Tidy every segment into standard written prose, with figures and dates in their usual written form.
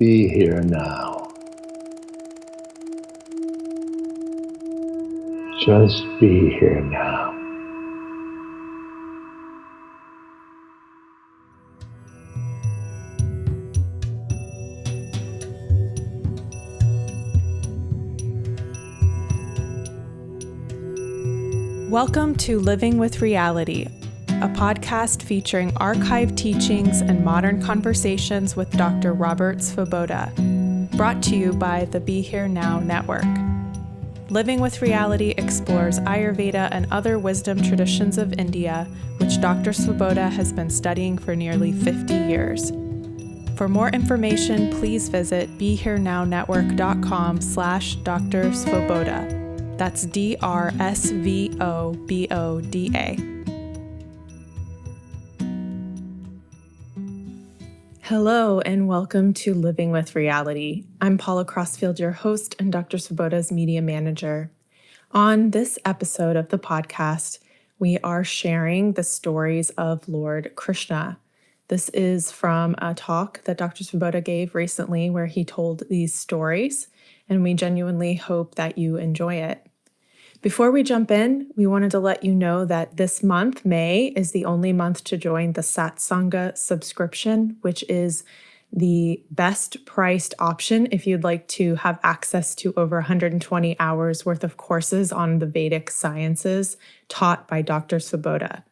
Be here now. Just be here now. Welcome to Living with Reality, a podcast featuring archived teachings and modern conversations with Dr. Robert Svoboda, brought to you by the Be Here Now Network. Living with Reality explores Ayurveda and other wisdom traditions of India, which Dr. Svoboda has been studying for nearly 50 years. For more information, please visit BeHereNowNetwork.com/Dr. Svoboda. That's DRSVOBODA. Hello, and welcome to Living with Reality. I'm Paula Crossfield, your host and Dr. Svoboda's media manager. On this episode of the podcast, we are sharing the stories of Lord Krishna. This is from a talk that Dr. Svoboda gave recently where he told these stories, and we genuinely hope that you enjoy it. Before we jump in, we wanted to let you know that this month, May, is the only month to join the Satsanga subscription, which is the best priced option if you'd like to have access to over 120 hours worth of courses on the Vedic sciences taught by Dr. Svoboda.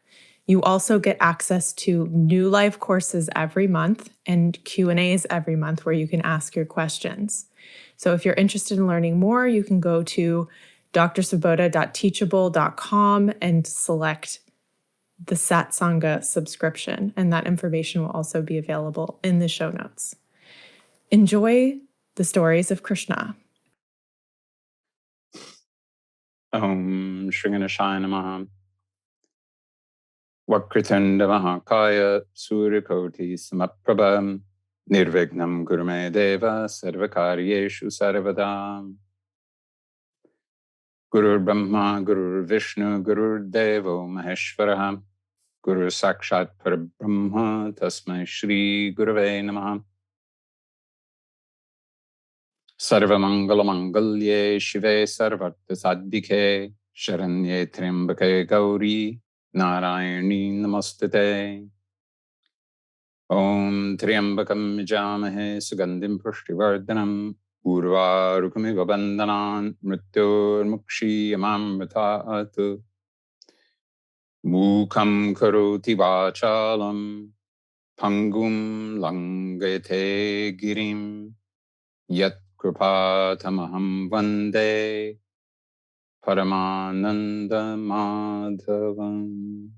You also get access to new live courses every month and Q&As every month where you can ask your questions. So if you're interested in learning more, you can go to drsvoboda.teachable.com and select the Satsanga subscription, and that information will also be available in the show notes. Enjoy the stories of Krishna. Om Shri Ganeshaya Namaha. Vakritanda Mahakaya Suryakoti Samaprabha Nirvignam Gurume Deva Sarvakaryeshu Sarvadam. Gurur Brahma, Gurur Vishnu, Gurur Devo Maheshwaraha, Guru Sakshat Parabrahma, Tasmai Shri Gurave Namaha. Sarva Mangala Mangalye Shive Sarvartha Sadhike, Sharanye Trimbake Gauri, Narayani Namostate. Om Triambakam Mijamahe Sugandim Pushtivardhanam. Urvarukamiva bandhanan mrityormukshi amamritat Mukham karoti vachalam pangum langayate girim yat kripatamaham vande paramananda madhavam.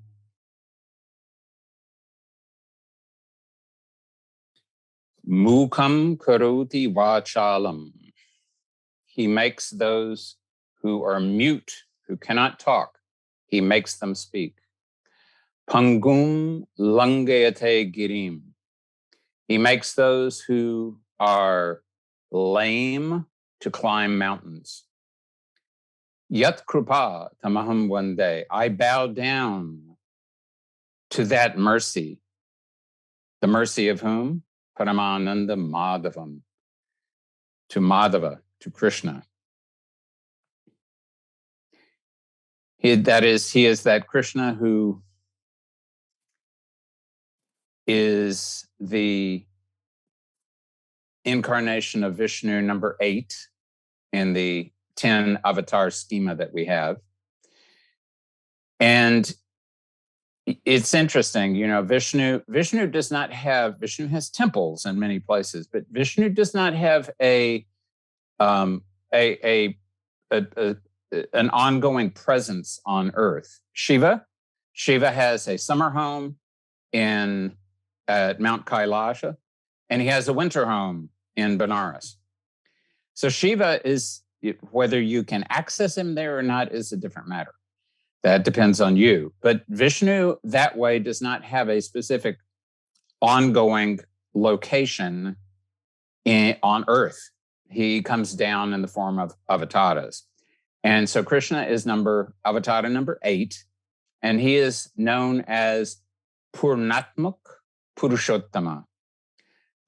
Mukham karoti vachalam. He makes those who are mute, who cannot talk, he makes them speak. Pangum langayate girim. He makes those who are lame to climb mountains. Yat krupa tamaham vande. I bow down to that mercy. The mercy of whom? Paramananda Madhavam, to Madhava, to Krishna. He is that Krishna who is the incarnation of Vishnu, number 8 in the 10 avatar schema that we have. And it's interesting, Vishnu has temples in many places, but Vishnu does not have an ongoing presence on earth. Shiva has a summer home at Mount Kailasha, and he has a winter home in Benares. So Shiva is, whether you can access him there or not is a different matter. That depends on you. But Vishnu, that way, does not have a specific ongoing location on earth. He comes down in the form of avatars. And so Krishna is avatar number 8, and he is known as Purnatmuk Purushottama.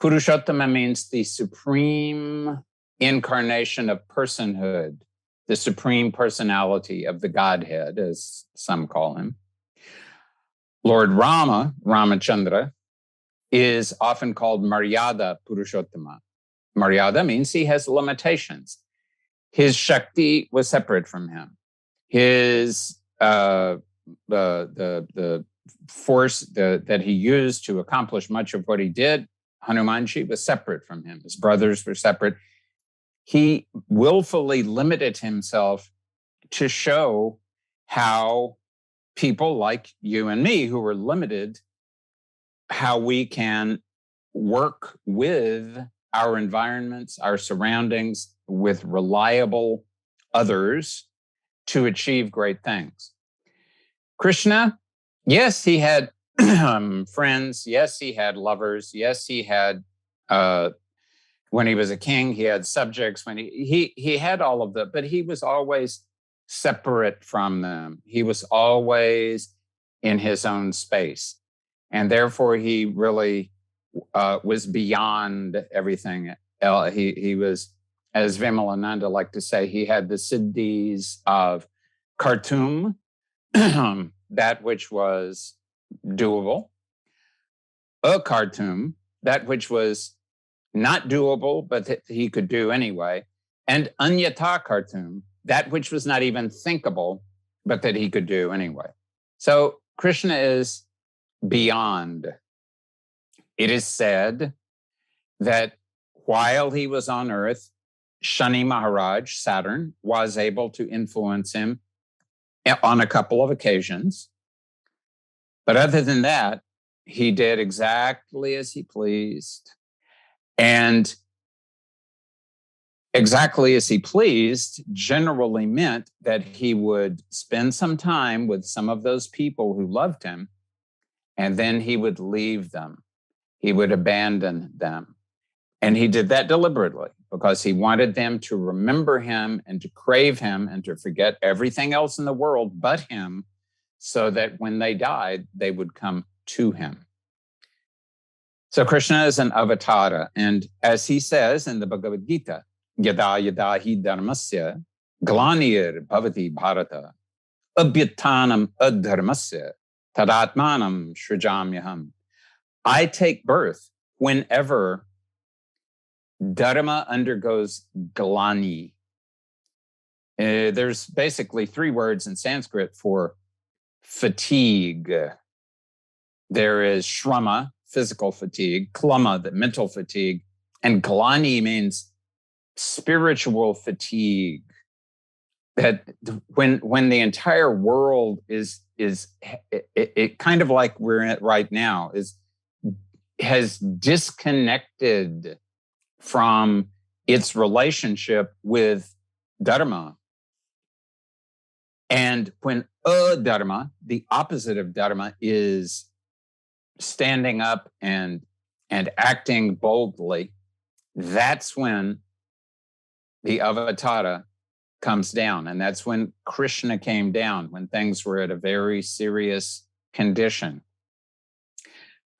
Purushottama means the supreme incarnation of personhood, the supreme personality of the Godhead, as some call him. Lord Rama, Ramachandra, is often called Maryada Purushottama. Maryada means he has limitations. His Shakti was separate from him. His the force that he used to accomplish much of what he did, Hanumanji, was separate from him. His brothers were separate. He willfully limited himself to show how people like you and me who are limited, how we can work with our environments, our surroundings, with reliable others to achieve great things. Krishna, yes, he had friends. Yes, he had lovers. Yes, he had, when he was a king, he had subjects. When he had all of that, but he was always separate from them. He was always in his own space. And therefore, he really was beyond everything. He was, as Vimalananda liked to say, he had the siddhis of Khartoum, that which was doable, Khartoum, that which was not doable, but that he could do anyway, and Anyata Khartoum, that which was not even thinkable, but that he could do anyway. So Krishna is beyond. It is said that while he was on earth, Shani Maharaj, Saturn, was able to influence him on a couple of occasions. But other than that, he did exactly as he pleased. And exactly as he pleased generally meant that he would spend some time with some of those people who loved him, and then he would leave them. He would abandon them. And he did that deliberately because he wanted them to remember him and to crave him and to forget everything else in the world but him, so that when they died, they would come to him. So Krishna is an avatara. And as he says in the Bhagavad Gita, Yada yada hi dharmasya glanir bhavati bharata abhyattanam adharmasya tadatmanam srijamyaham. I take birth whenever dharma undergoes glani. There's basically 3 words in Sanskrit for fatigue. There is shrama, physical fatigue, klama, the mental fatigue, and glani means spiritual fatigue. That when the entire world is it kind of like we're in right now has disconnected from its relationship with dharma. And when adharma, the opposite of dharma, is standing up and acting boldly, that's when the avatara comes down. And that's when Krishna came down, when things were at a very serious condition.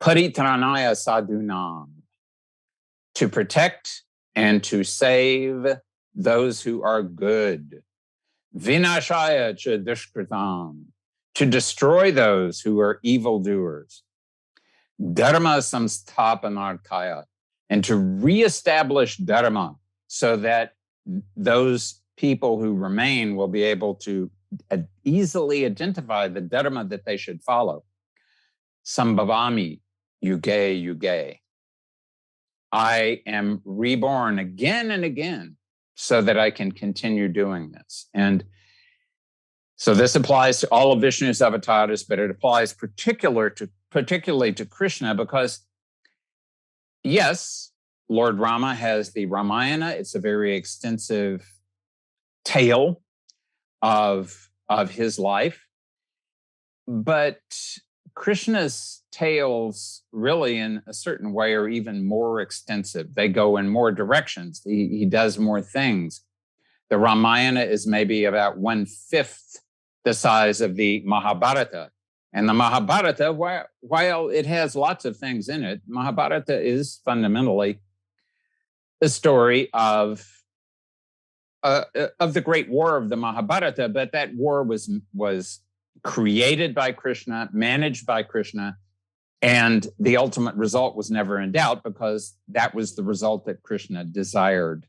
Paritranaya sadhunam, to protect and to save those who are good. Vinashaya cha dushkritam, to destroy those who are evildoers. Dharma samsthapanarthaya, and to reestablish dharma so that those people who remain will be able to easily identify the dharma that they should follow. Sambhavami yuge yuge. I am reborn again and again so that I can continue doing this. And so this applies to all of Vishnu's avatars, but it applies particularly to Krishna because, yes, Lord Rama has the Ramayana. It's a very extensive tale of his life. But Krishna's tales really in a certain way are even more extensive. They go in more directions. He does more things. The Ramayana is maybe about 1/5 the size of the Mahabharata. And the Mahabharata, while it has lots of things in it, Mahabharata is fundamentally the story of the great war of the Mahabharata, but that war was created by Krishna, managed by Krishna, and the ultimate result was never in doubt because that was the result that Krishna desired.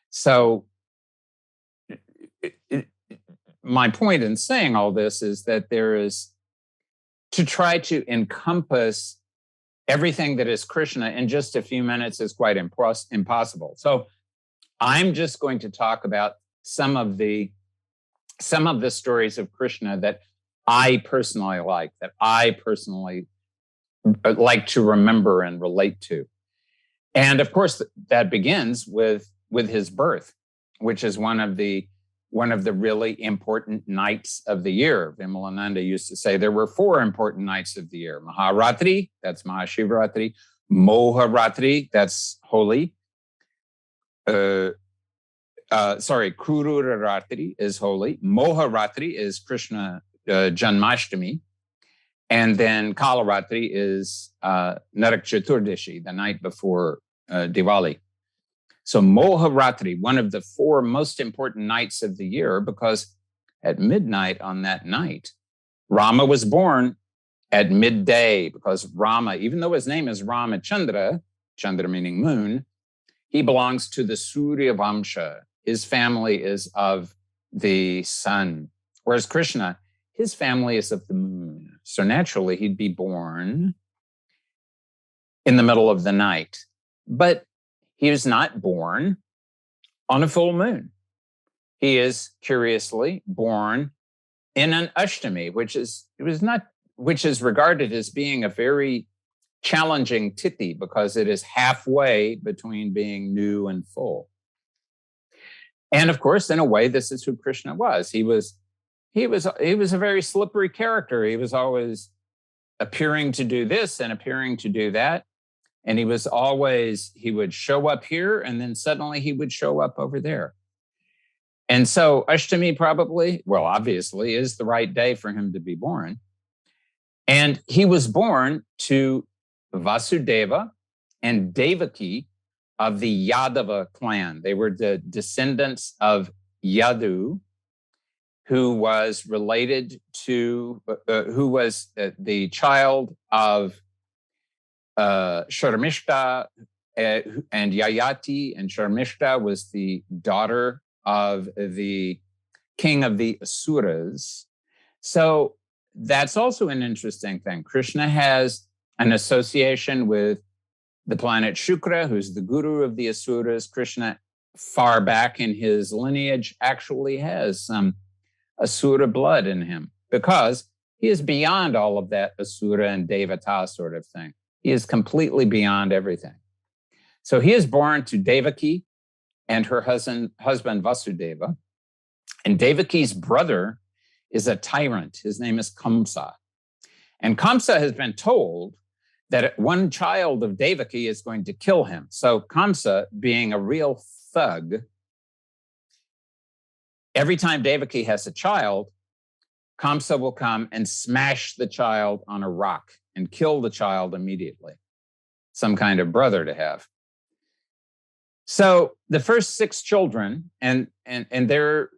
So my point in saying all this is that there is, to try to encompass everything that is Krishna in just a few minutes is quite impossible. So I'm just going to talk about some of the stories of Krishna that I personally like, that I personally like to remember and relate to. And of course, that begins with his birth, which is one of the really important nights of the year. Vimalananda used to say there were 4 important nights of the year: Maharatri, that's Mahashivaratri; Moharatri, that's holy. Kruraratri is holy. Moharatri is Krishna Janmashtami. And then Kalaratri is Narak Chaturdashi, the night before Diwali. So Moharatri, one of the 4 most important nights of the year, because at midnight on that night, Rama was born at midday, because Rama, even though his name is Ramachandra, Chandra meaning moon, he belongs to the Surya Vamsha. His family is of the sun, whereas Krishna, his family is of the moon. So naturally, he'd be born in the middle of the night. But he was not born on a full moon. He is, curiously, born in an Ashtami, which is regarded as being a very challenging tithi because it is halfway between being new and full. And of course, in a way, this is who Krishna was. He was a very slippery character. He was always appearing to do this and appearing to do that. And he would show up here and then suddenly he would show up over there. And so Ashtami obviously is the right day for him to be born. And he was born to Vasudeva and Devaki of the Yadava clan. They were the descendants of Yadu, who was related to, who was the child of Sharmishta and Yayati, and Sharmishta was the daughter of the king of the Asuras. So that's also an interesting thing. Krishna has an association with the planet Shukra, who's the guru of the Asuras. Krishna, far back in his lineage, actually has some Asura blood in him because he is beyond all of that Asura and Devata sort of thing. He is completely beyond everything. So he is born to Devaki and her husband Vasudeva. And Devaki's brother is a tyrant. His name is Kamsa. And Kamsa has been told that one child of Devaki is going to kill him. So Kamsa, being a real thug, every time Devaki has a child, Kamsa will come and smash the child on a rock and kill the child immediately. Some kind of brother to have. So the first 6 children, and there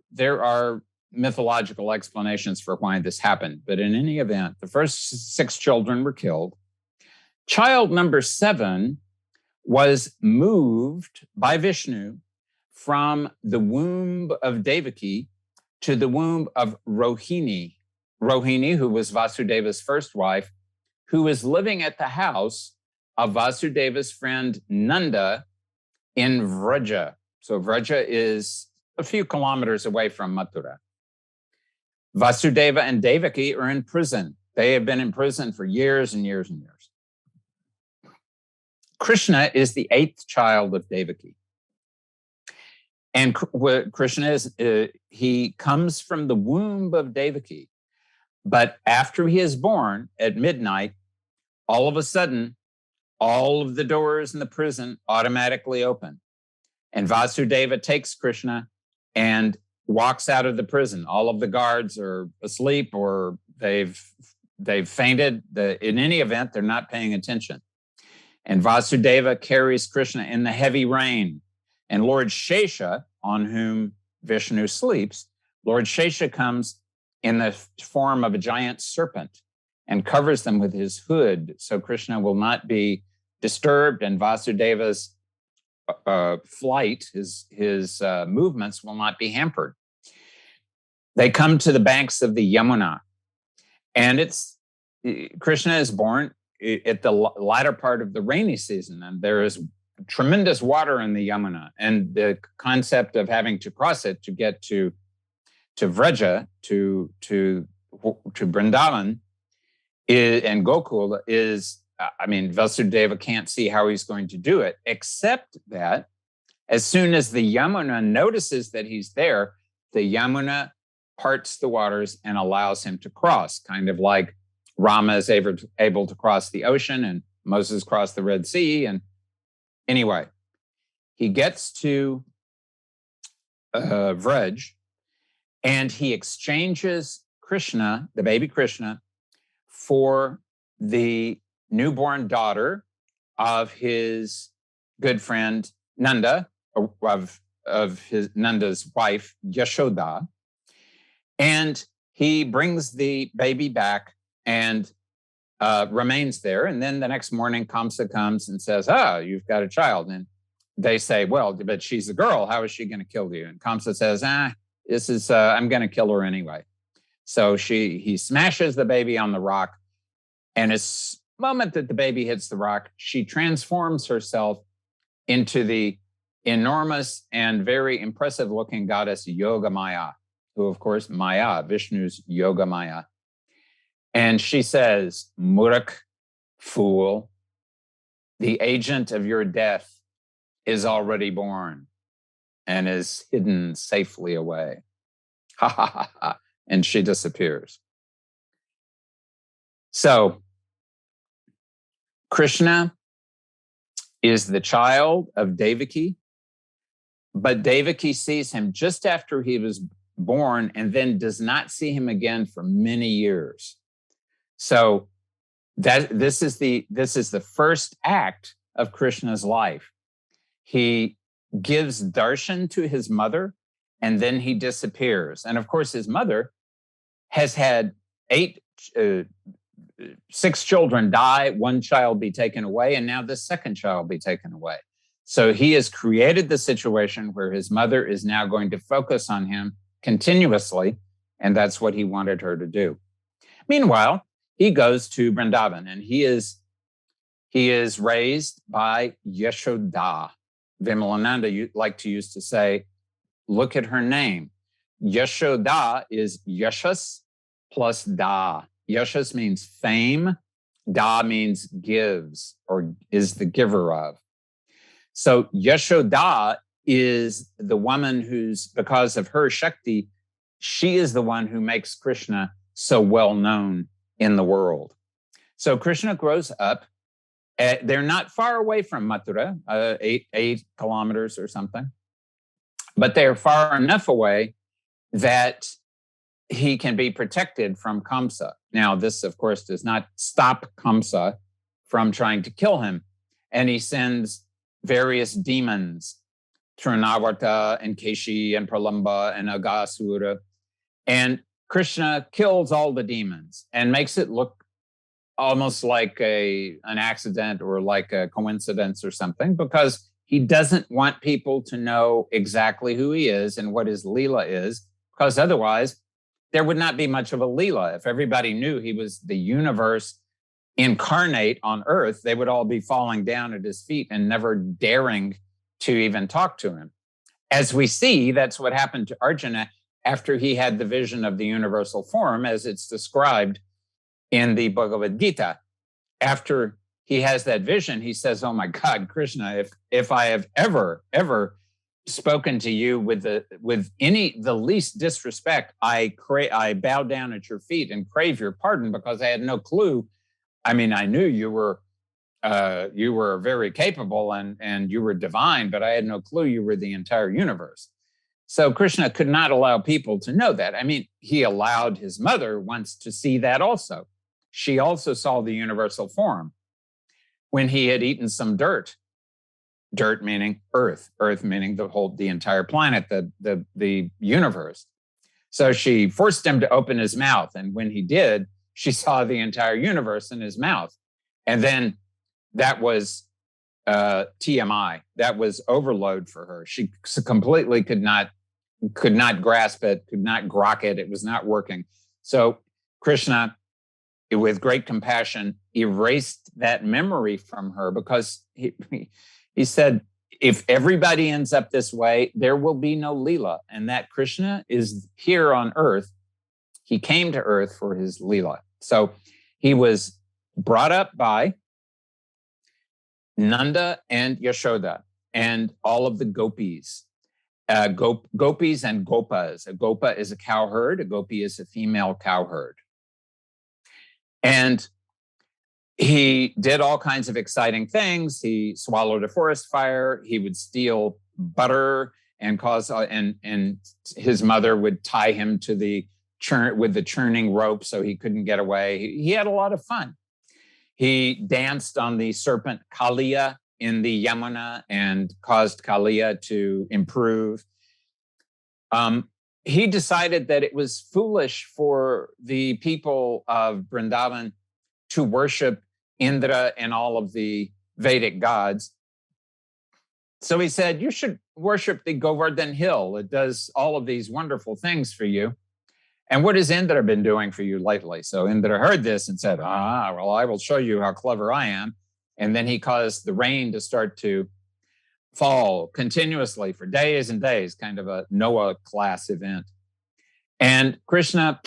are mythological explanations for why this happened, but in any event, the first 6 children were killed. Child number 7 was moved by Vishnu from the womb of Devaki to the womb of Rohini. Rohini, who was Vasudeva's first wife, who was living at the house of Vasudeva's friend Nanda in Vraja. So Vraja is a few kilometers away from Mathura. Vasudeva and Devaki are in prison. They have been in prison for years and years and years. Krishna is the 8th child of Devaki. And Krishna is, he comes from the womb of Devaki. But after he is born at midnight, all of a sudden, all of the doors in the prison automatically open. And Vasudeva takes Krishna and walks out of the prison. All of the guards are asleep or they've they've fainted. In any event, they're not paying attention. And Vasudeva carries Krishna in the heavy rain. And Lord Shesha, on whom Vishnu sleeps, Lord Shesha comes in the form of a giant serpent and covers them with his hood, so Krishna will not be disturbed, and Vasudeva's flight, his movements will not be hampered. They come to the banks of the Yamuna, and Krishna is born at the latter part of the rainy season, and there is tremendous water in the Yamuna, and the concept of having to cross it to get to Vraja, to Vrindavan, and Gokul is, Vasudeva can't see how he's going to do it, except that as soon as the Yamuna notices that he's there, the Yamuna parts the waters and allows him to cross, kind of like Rama is able to cross the ocean and Moses crossed the Red Sea. And anyway, he gets to Vraj, and he exchanges Krishna, the baby Krishna, for the newborn daughter of his good friend Nanda, of his Nanda's wife Yashoda. And he brings the baby back and remains there. And then the next morning, Kamsa comes and says, you've got a child. And they say, well, but she's a girl. How is she going to kill you? And Kamsa says, I'm going to kill her anyway. So he smashes the baby on the rock. And the moment that the baby hits the rock, she transforms herself into the enormous and very impressive looking goddess Yoga Maya, who, of course, Maya, Vishnu's Yoga Maya. And she says, Murak, fool, the agent of your death is already born and is hidden safely away. Ha ha ha ha. And she disappears. So, Krishna is the child of Devaki, but Devaki sees him just after he was born and then does not see him again for many years. So this is the first act of Krishna's life. He gives darshan to his mother, and then he disappears. And of course, his mother has had 6 children die, 1 child be taken away, and now the second child be taken away. So he has created the situation where his mother is now going to focus on him continuously, and that's what he wanted her to do. Meanwhile, he goes to Vrindavan, and he is raised by Yashoda. Vimalananda used to say, look at her name. Yashoda is Yashas plus Da. Yashas means fame. Da means gives or is the giver of. So Yashoda is the woman because of her Shakti, she is the one who makes Krishna so well known in the world. So Krishna grows up. They're not far away from Mathura, 8 kilometers or something, but they're far enough away that he can be protected from Kamsa. Now, this, of course, does not stop Kamsa from trying to kill him. And he sends various demons, Trinavarta and Keshi and Pralamba and Agasura. And Krishna kills all the demons and makes it look almost like an accident or like a coincidence or something, because he doesn't want people to know exactly who he is and what his Lila is, because otherwise there would not be much of a Lila. If everybody knew he was the universe incarnate on earth, they would all be falling down at his feet and never daring to even talk to him. As we see, that's what happened to Arjuna after he had the vision of the universal form, as it's described in the Bhagavad Gita. After he has that vision, he says, oh my God, Krishna, if I have ever spoken to you with the least disrespect, I bow down at your feet and crave your pardon, because I had no clue. I mean, I knew you were very capable and you were divine, but I had no clue you were the entire universe. So Krishna could not allow people to know that. I mean, he allowed his mother once to see that also. she also saw the universal form when he had eaten some dirt. Dirt meaning earth, earth meaning the entire planet, the universe. So she forced him to open his mouth. And when he did, she saw the entire universe in his mouth. And then that was TMI. That was overload for her. She completely could not grasp it, could not grok it. It was not working. So Krishna, with great compassion, erased that memory from her, because he said, if everybody ends up this way, there will be no Lila. And that Krishna is here on earth. He came to earth for his Lila. So he was brought up by Nanda and Yashoda and all of the gopis. Gopis and gopas. A gopa is a cowherd. A gopi is a female cowherd. And he did all kinds of exciting things. He swallowed a forest fire. He would steal butter and and his mother would tie him to the churning rope so he couldn't get away. He had a lot of fun. He danced on the serpent Kaliya in the Yamuna and caused Kaliya to improve. He decided that it was foolish for the people of Vrindavan to worship Indra and all of the Vedic gods. So he said, you should worship the Govardhan hill. It does all of these wonderful things for you. And what has Indra been doing for you lately? So Indra heard this and said, well, I will show you how clever I am. And then he caused the rain to start to fall continuously for days and days, kind of a Noah class event. And Krishna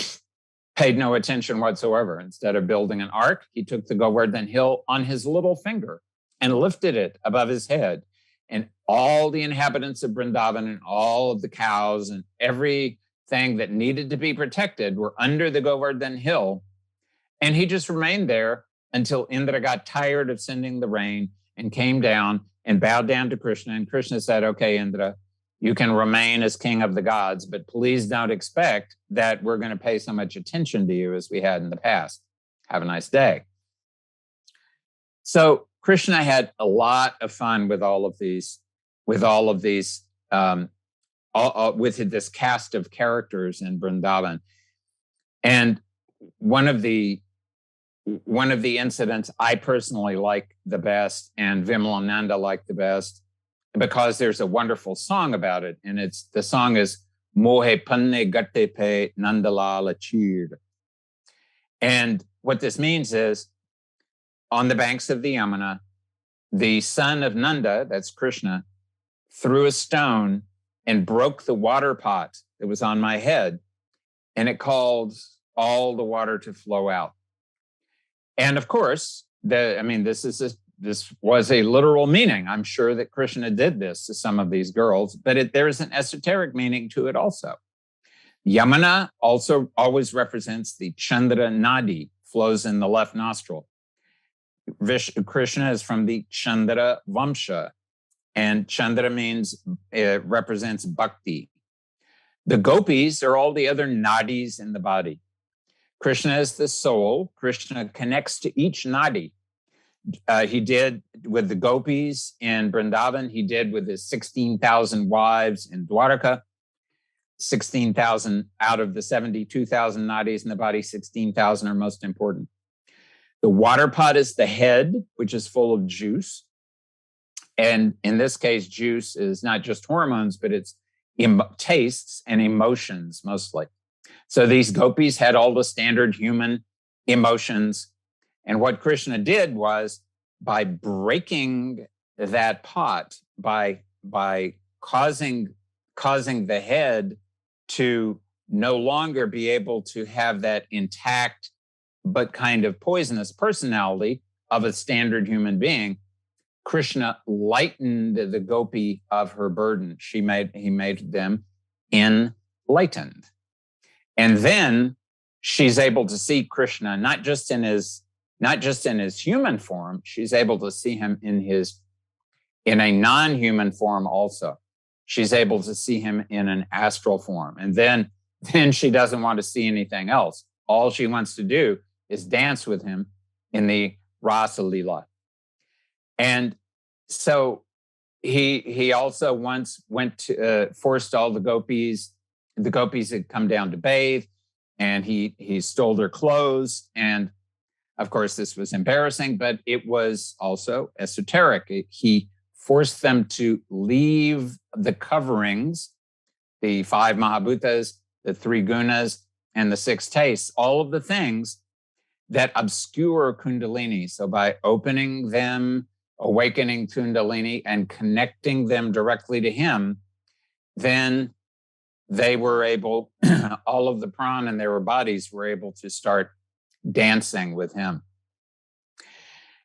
paid no attention whatsoever. Instead of building an ark, he took the Govardhan hill on his little finger and lifted it above his head. And all the inhabitants of Vrindavan and all of the cows and everything that needed to be protected were under the Govardhan hill. And he just remained there until Indra got tired of sending the rain and came down and bowed down to Krishna. And Krishna said, okay, Indra, you can remain as king of the gods, but please don't expect that we're going to pay so much attention to you as we had in the past. Have a nice day. So Krishna had a lot of fun with with this cast of characters in Vrindavan. And one of the incidents I personally like the best, and Vimalananda liked the best, because there's a wonderful song about it. And the song is Mohe Panne Gatte Pe Nandalala Chir. And what this means is, on the banks of the Yamuna, the son of Nanda, that's Krishna, threw a stone and broke the water pot that was on my head, and it caused all the water to flow out. And of course, this was a literal meaning. I'm sure that Krishna did this to some of these girls, but there is an esoteric meaning to it also. Yamuna also always represents the Chandra Nadi, flows in the left nostril. Krishna is from the Chandra Vamsha, and Chandra represents bhakti. The gopis are all the other nadis in the body. Krishna is the soul. Krishna connects to each nadi. He did with the gopis in Vrindavan. He did with his 16,000 wives in Dwaraka. 16,000 out of the 72,000 nadis in the body, 16,000 are most important. The water pot is the head, which is full of juice. And in this case, juice is not just hormones, but it's tastes and emotions mostly. So these gopis had all the standard human emotions. And what Krishna did was, by breaking that pot, by causing the head to no longer be able to have that intact but kind of poisonous personality of a standard human being, Krishna lightened the gopi of her burden. He made them enlightened. And then she's able to see Krishna not just in his human form. She's able to see him in a non-human form also. She's able to see him in an astral form. And then she doesn't want to see anything else. All she wants to do is dance with him in the Rasa Lila. And so he also once went to forced all the gopis had come down to bathe, and he stole their clothes. And of course, this was embarrassing, but it was also esoteric. He forced them to leave the coverings, the 5 Mahabhutas, the 3 gunas, and the 6 tastes, all of the things that obscure Kundalini. So by opening them, awakening Kundalini, and connecting them directly to him, then they were able, all of the prana in their bodies were able to start dancing with him.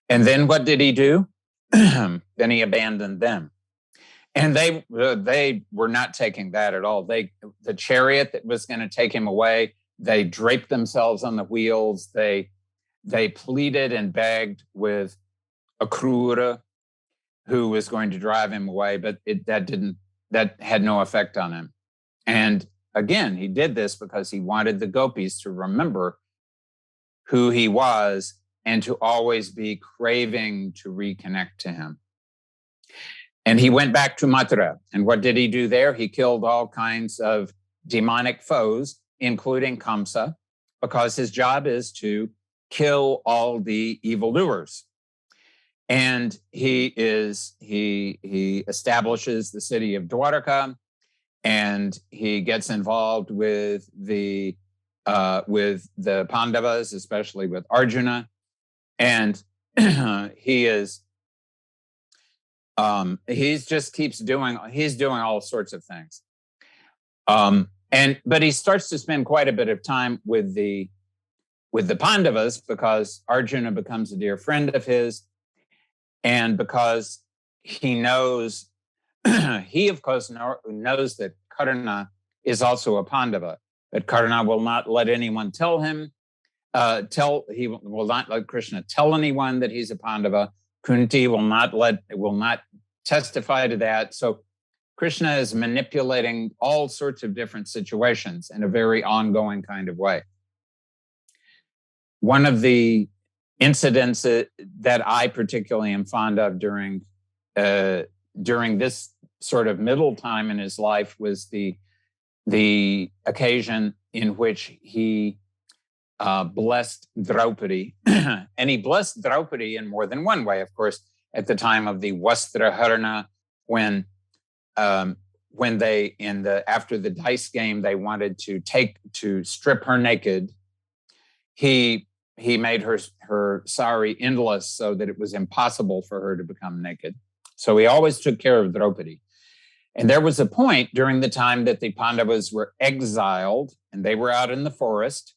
And then what did he do? Then he abandoned them. And they were not taking that at all. The chariot that was going to take him away, they draped themselves on the wheels. They pleaded and begged with Akrura, who was going to drive him away, but that had no effect on him. And again, he did this because he wanted the gopis to remember who he was and to always be craving to reconnect to him. And he went back to Mathura. And what did he do there? He killed all kinds of demonic foes, including Kamsa, because his job is to kill all the evildoers. And he establishes the city of Dwaraka, and he gets involved with the Pandavas, especially with Arjuna, and he's doing all sorts of things, but he starts to spend quite a bit of time with the Pandavas because Arjuna becomes a dear friend of his, and because he knows. He, of course, knows that Karna is also a Pandava, but Karna will not let anyone tell him. He will not let Krishna tell anyone that he's a Pandava. Kunti will not testify to that. So Krishna is manipulating all sorts of different situations in a very ongoing kind of way. One of the incidents that I particularly am fond of during this sort of middle time in his life was the occasion in which he blessed Draupadi. And he blessed Draupadi in more than one way, of course, at the time of the Vastraharana, when they, after the dice game, they wanted to strip her naked. He made her sari endless so that it was impossible for her to become naked. So he always took care of Draupadi. And there was a point during the time that the Pandavas were exiled, and they were out in the forest,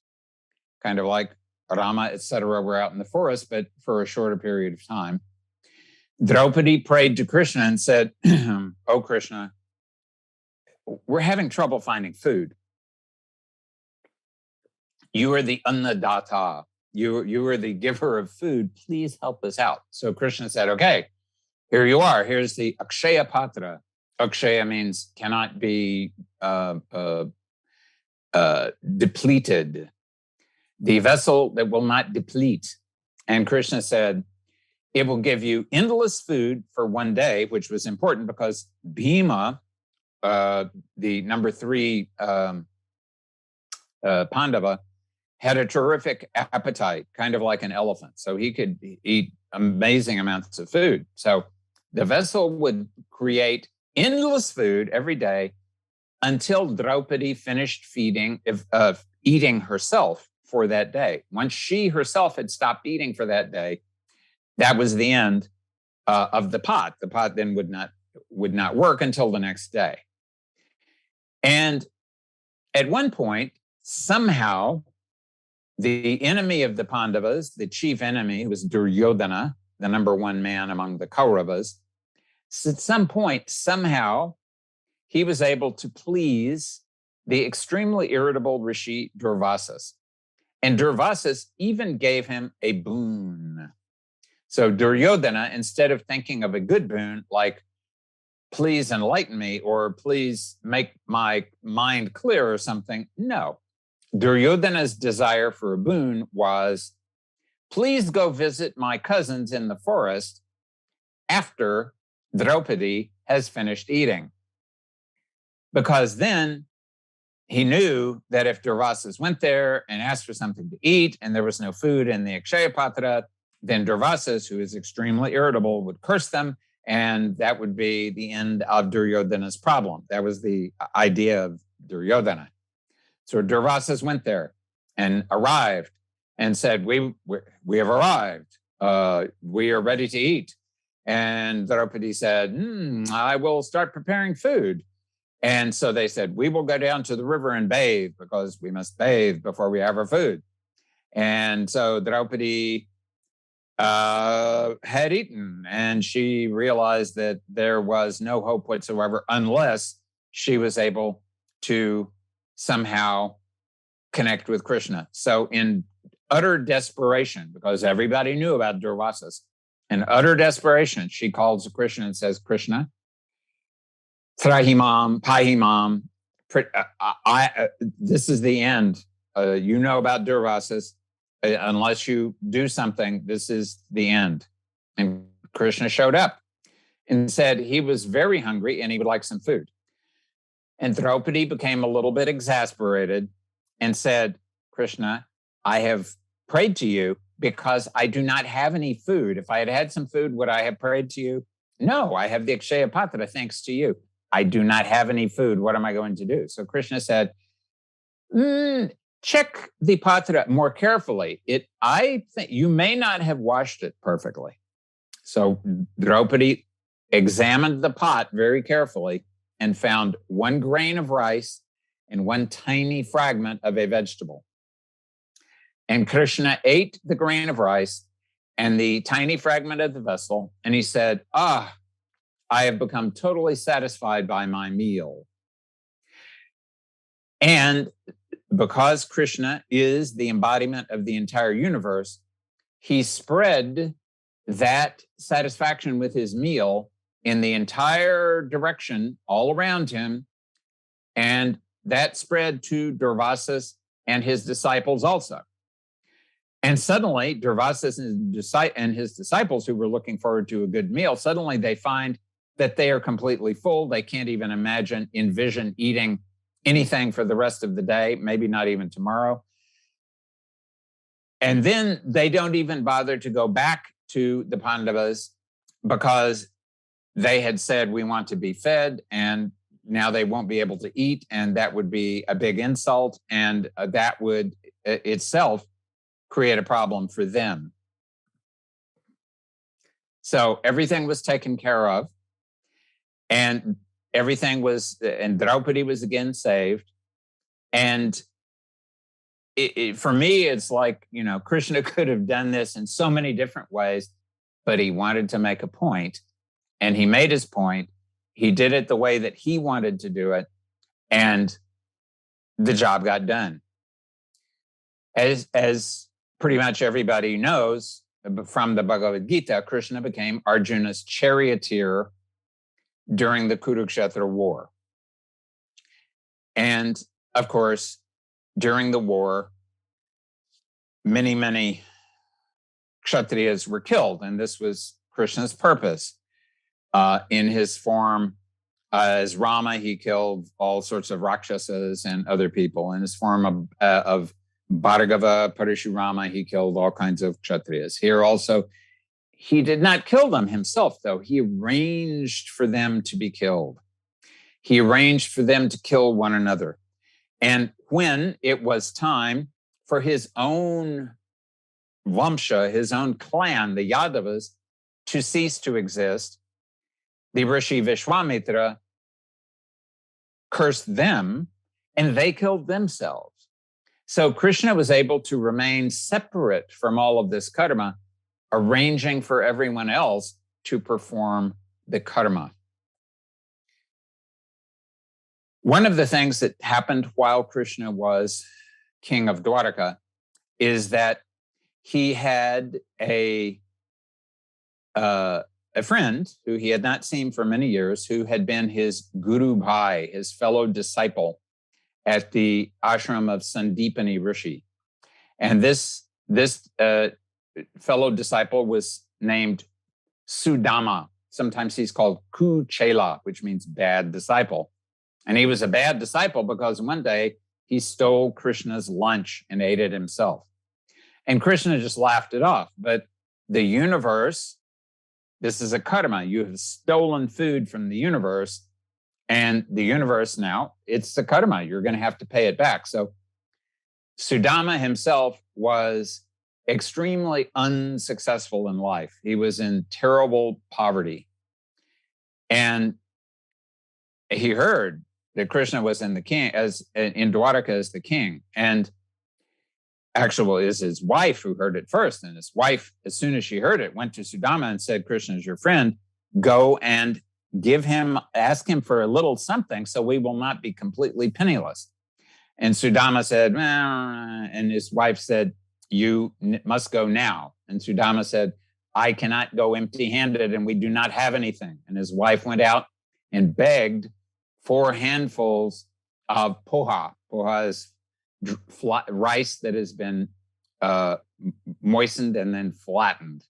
kind of like Rama, etc., were out in the forest, but for a shorter period of time. Draupadi prayed to Krishna and said, "Oh, Krishna, we're having trouble finding food. You are the Annadatta. You are the giver of food. Please help us out." So Krishna said, "Okay, here you are. Here's the Akshaya Patra." Akshaya means cannot be depleted. The vessel that will not deplete. And Krishna said, it will give you endless food for one day, which was important because Bhima, the number 3 Pandava, had a terrific appetite, kind of like an elephant. So he could eat amazing amounts of food. So the vessel would create endless food every day until Draupadi finished eating herself for that day. Once she herself had stopped eating for that day, that was the end of the pot. The pot then would not work until the next day. And at one point, somehow, the enemy of the Pandavas, the chief enemy, who was Duryodhana, the number 1 man among the Kauravas, at some point, somehow, he was able to please the extremely irritable Rishi Durvasas. And Durvasas even gave him a boon. So Duryodhana, instead of thinking of a good boon, like, please enlighten me, or please make my mind clear or something, no. Duryodhana's desire for a boon was please go visit my cousins in the forest after Draupadi has finished eating. Because then he knew that if Durvasas went there and asked for something to eat and there was no food in the Akshaya Patra, then Durvasas, who is extremely irritable, would curse them, and that would be the end of Duryodhana's problem. That was the idea of Duryodhana. So Durvasas went there and arrived and said, we have arrived. We are ready to eat. And Draupadi said, I will start preparing food. And so they said, we will go down to the river and bathe because we must bathe before we have our food. And so Draupadi had eaten, and she realized that there was no hope whatsoever unless she was able to somehow connect with Krishna. So in utter desperation, because everybody knew about Durvasas, in utter desperation, she calls Krishna and says, Krishna, Trahimam, Pahimam, this is the end. You know about Durvasas. Unless you do something, this is the end. And Krishna showed up and said he was very hungry and he would like some food. And Draupadi became a little bit exasperated and said, Krishna, I have prayed to you because I do not have any food. If I had had some food, would I have prayed to you? No, I have the Akshaya Patra thanks to you. I do not have any food. What am I going to do? So Krishna said, check the patra more carefully. I think you may not have washed it perfectly. So Draupadi examined the pot very carefully and found 1 grain of rice and 1 tiny fragment of a vegetable. And Krishna ate the grain of rice and the tiny fragment of the vessel, and he said, I have become totally satisfied by my meal. And because Krishna is the embodiment of the entire universe, he spread that satisfaction with his meal in the entire direction all around him. And that spread to Durvasas and his disciples also. And suddenly, Durvasas and his disciples who were looking forward to a good meal, suddenly they find that they are completely full. They can't even envision eating anything for the rest of the day, maybe not even tomorrow. And then they don't even bother to go back to the Pandavas because they had said, we want to be fed, and now they won't be able to eat, and that would be a big insult, and that would itself create a problem for them. So everything was taken care of, and and Draupadi was again saved. And for me, it's like, Krishna could have done this in so many different ways, but he wanted to make a point, and he made his point. He did it the way that he wanted to do it, and the job got done. As pretty much everybody knows from the Bhagavad Gita, Krishna became Arjuna's charioteer during the Kurukshetra war. And of course, during the war, many, many Kshatriyas were killed, and this was Krishna's purpose. In his form as Rama, he killed all sorts of Rakshasas and other people. In his form of Bhargava Parashurama, he killed all kinds of Kshatriyas. Here also, he did not kill them himself, though. He arranged for them to be killed. He arranged for them to kill one another. And when it was time for his own Vamsha, his own clan, the Yadavas, to cease to exist, the Rishi Vishwamitra cursed them, and they killed themselves. So Krishna was able to remain separate from all of this karma, arranging for everyone else to perform the karma. One of the things that happened while Krishna was king of Dwaraka is that he had a friend who he had not seen for many years, who had been his guru bhai, his fellow disciple at the ashram of Sandipani Rishi. And this fellow disciple was named Sudama. Sometimes he's called Kuchela, which means bad disciple. And he was a bad disciple because one day he stole Krishna's lunch and ate it himself. And Krishna just laughed it off. But the universe, this is a karma. You have stolen food from the universe, and the universe now, it's the karma. You're going to have to pay it back. So Sudama himself was extremely unsuccessful in life. He was in terrible poverty. And he heard that Krishna was in Dwaraka as the king. And actually, it was his wife who heard it first. And his wife, as soon as she heard it, went to Sudama and said, Krishna is your friend. Go and ask him for a little something so we will not be completely penniless. And Sudama said, and his wife said, you must go now. And Sudama said, I cannot go empty-handed and we do not have anything. And his wife went out and begged 4 handfuls of poha. Poha is rice that has been moistened and then flattened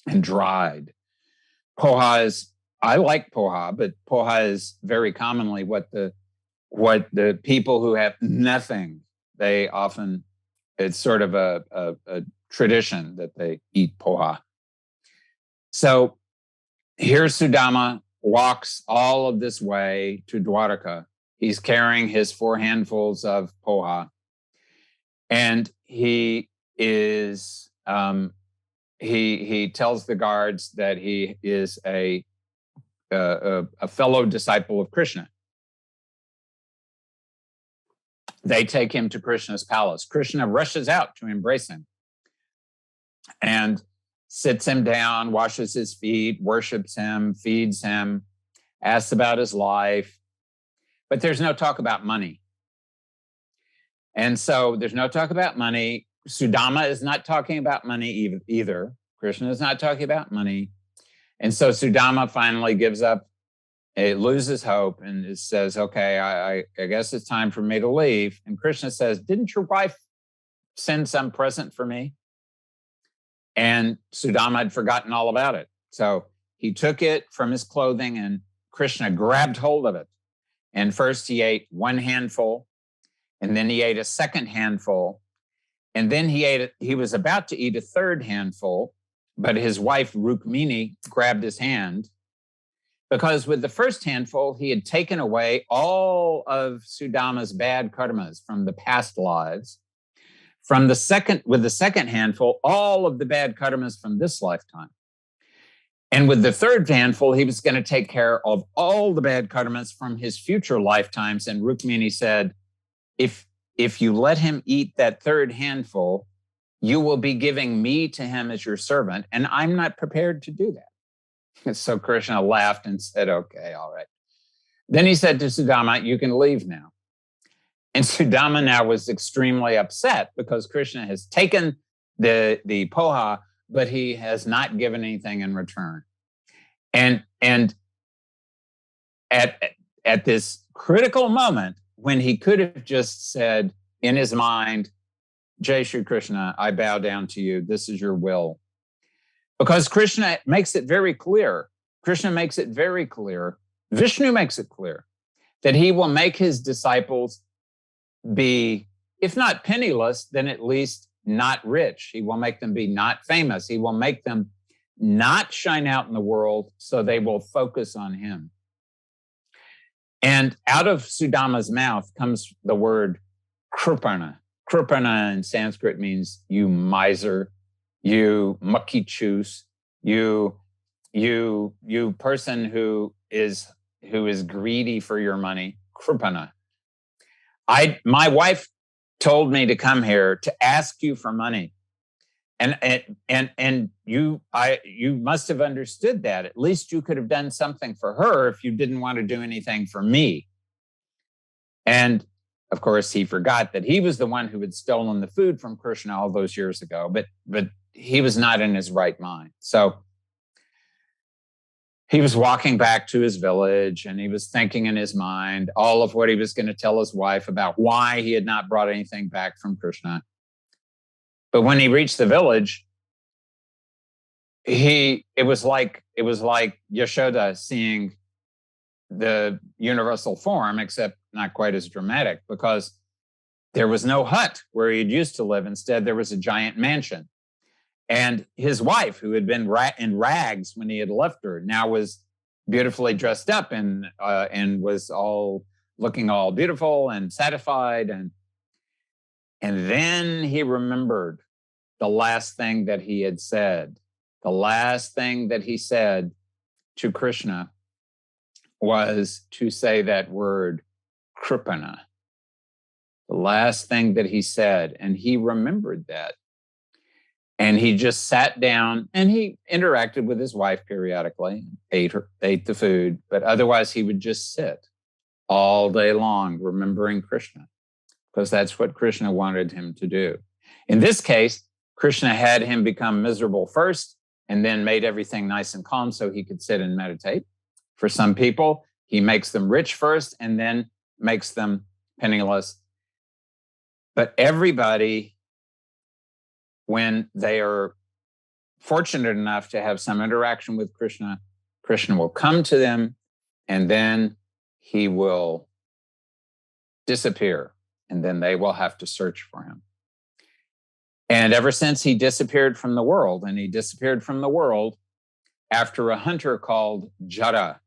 and dried. Poha is, I like poha, but poha is very commonly what the people who have nothing, they often, it's sort of a tradition that they eat poha. So here Sudama walks all of this way to Dwaraka. He's carrying his 4 handfuls of poha. And he is, he tells the guards that he is a fellow disciple of Krishna. They take him to Krishna's palace. Krishna rushes out to embrace him and sits him down, washes his feet, worships him, feeds him, asks about his life. But there's no talk about money. And so there's no talk about money. Sudama is not talking about money either. Krishna is not talking about money. And so Sudama finally gives up. It loses hope and says, okay, I guess it's time for me to leave. And Krishna says, didn't your wife send some present for me? And Sudama had forgotten all about it. So he took it from his clothing and Krishna grabbed hold of it. And first he ate 1 handful, and then he ate a 2nd handful. And then he was about to eat a 3rd handful, but his wife Rukmini grabbed his hand. Because with the 1st handful, he had taken away all of Sudama's bad karmas from the past lives. With the 2nd handful, all of the bad karmas from this lifetime. And with the 3rd handful, he was going to take care of all the bad karmas from his future lifetimes. And Rukmini said, if you let him eat that 3rd handful, you will be giving me to him as your servant, and I'm not prepared to do that. So Krishna laughed and said, okay, all right. Then he said to Sudama, you can leave now. And Sudama now was extremely upset because Krishna has taken the poha, but he has not given anything in return. And at this critical moment, when he could have just said in his mind, Jai Shri Krishna, I bow down to you. This is your will. Because Krishna makes it very clear. Krishna makes it very clear. Vishnu makes it clear that he will make his disciples be, if not penniless, then at least not rich. He will make them be not famous. He will make them not shine out in the world, so they will focus on him. And out of Sudama's mouth comes the word kripana. Kripana in Sanskrit means you miser, you mucky choose, you person who is greedy for your money. Kripana. My wife told me to come here to ask you for money. And you must have understood that. At least you could have done something for her if you didn't want to do anything for me. And of course, he forgot that he was the one who had stolen the food from Krishna all those years ago, but he was not in his right mind. So he was walking back to his village and he was thinking in his mind all of what he was going to tell his wife about why he had not brought anything back from Krishna. But when he reached the village, it was like Yashoda seeing the universal form, except not quite as dramatic, because there was no hut where he'd used to live. Instead, there was a giant mansion. And his wife, who had been in rags when he had left her, now was beautifully dressed up and was all looking all beautiful and satisfied. And then he remembered the last thing that he had said. The last thing that he said to Krishna was to say that word, Kripana. The last thing that he said, and he remembered that. And he just sat down and he interacted with his wife periodically, ate the food, but otherwise he would just sit all day long remembering Krishna, because that's what Krishna wanted him to do. In this case, Krishna had him become miserable first and then made everything nice and calm so he could sit and meditate. For some people, he makes them rich first and then makes them penniless. But everybody, when they are fortunate enough to have some interaction with Krishna, Krishna will come to them and then he will disappear, and then they will have to search for him. And ever since he disappeared from the world, and he disappeared from the world after a hunter called Jara.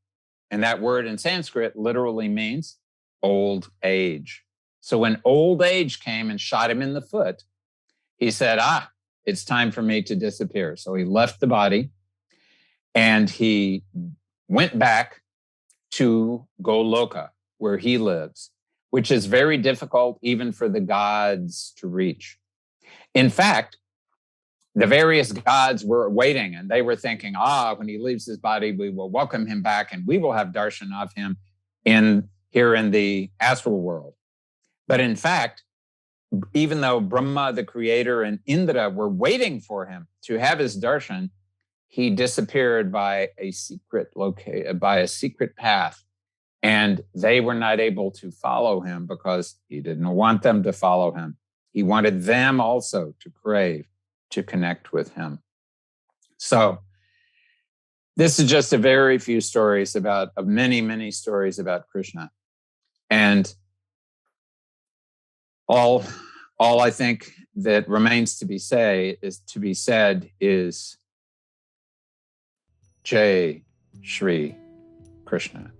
And that word in Sanskrit literally means old age. So when old age came and shot him in the foot, he said, it's time for me to disappear. So he left the body and he went back to Goloka, where he lives, which is very difficult even for the gods to reach. In fact, the various gods were waiting and they were thinking, when he leaves his body, we will welcome him back and we will have darshan of him here in the astral world. But in fact, even though Brahma, the creator, and Indra were waiting for him to have his darshan, he disappeared by a secret path. And they were not able to follow him because he didn't want them to follow him. He wanted them also to crave, to connect with him. So this is just a very few stories of many, many stories about Krishna. And all I think that remains to be said is Jai Shri Krishna.